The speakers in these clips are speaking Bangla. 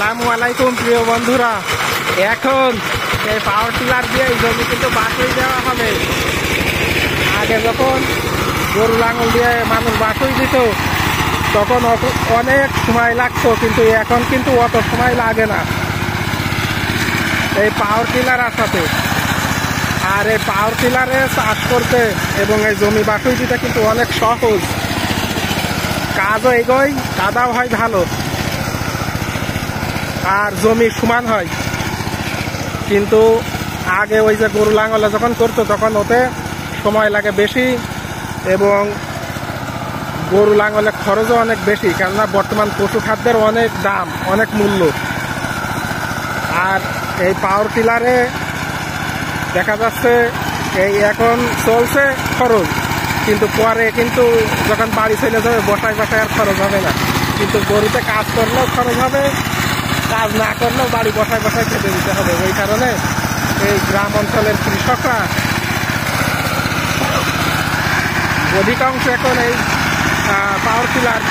আসসালামু আলাইকুম প্রিয় বন্ধুরা। এখন এই পাওয়ার টিলার দিয়ে এই জমি কিন্তু বাঁকুই দেওয়া হবে। আগে যখন গরু লাঙল দিয়ে মানুষ বাঁকুই দিত তখন অনেক সময় লাগতো, কিন্তু এখন কিন্তু অত সময় লাগে না এই পাওয়ার টিলার আসাতে। আর এই পাওয়ার টিলারে চাষ করতে এবং এই জমি বাঁকুই দিতে কিন্তু অনেক সহজ, কাজও এগোয়, কাদাও হয় ভালো, আর জমি সমান হয়। কিন্তু আগে ওই যে গরু লাঙলে যখন করতো তখন ওতে সময় লাগে বেশি এবং গরু লাঙলে খরচও অনেক বেশি, কেননা বর্তমান পশু খাদ্যের অনেক দাম, অনেক মূল্য। আর এই পাওয়ার টিলারে দেখা যাচ্ছে এই এখন চলছে খরচ, কিন্তু পরে কিন্তু যখন বাড়ি চলে যাবে বসায় বসায় আর খরচ হবে না। কিন্তু গরুতে কাজ করলেও খরচ হবে, কাজ না করলেও বাড়ি বসায় বসায় খেতে দিতে হবে। ওই কারণে এই গ্রাম অঞ্চলের কৃষকরা অধিকাংশ এখন এই পাওয়ার টিলার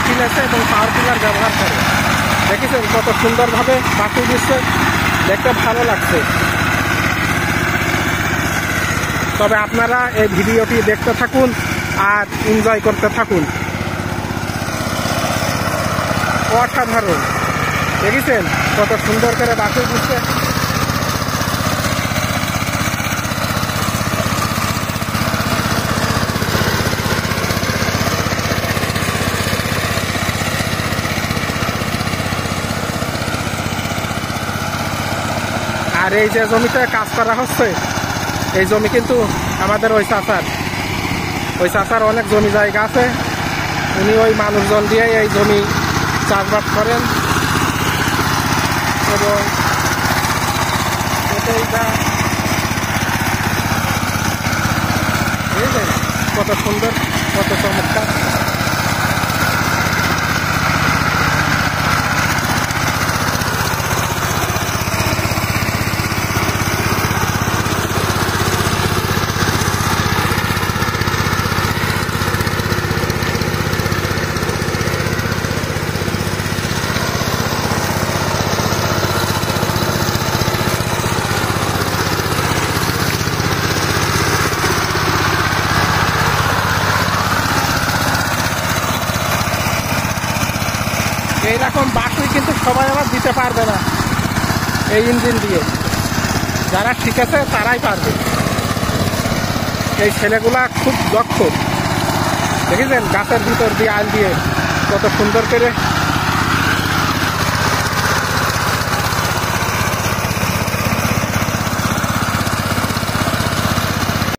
কিনেছে এবং পাওয়ার টিলার ব্যবহার করে। দেখেছেন কত সুন্দরভাবে বাঁকুই দিচ্ছে, দেখতে ভালো লাগছে। তবে আপনারা এই ভিডিওটি দেখতে থাকুন আর এনজয় করতে থাকুন। অসাধারণ, দেখেছেন কত সুন্দর করে বাঁকুই দিচ্ছে। আর এই যে জমিতে কাজ করা হচ্ছে এই জমি কিন্তু আমাদের ওই চাচার অনেক জমি জায়গা আছে। উনি ওই মানুষজন দিয়ে এই জমি চাষবাস করেন এবং এটাই বুঝলেন কত সুন্দর, কত চমৎকার। এইরকম বাঁকুই কিন্তু সবাই আবার দিতে পারবে না এই ইঞ্জিন দিয়ে, যারা শিখেছে তারাই পারবে। এই ছেলেগুলা খুব দক্ষ, দেখেছেন গাছের ভিতর দিয়ে আল দিয়ে কত সুন্দর করে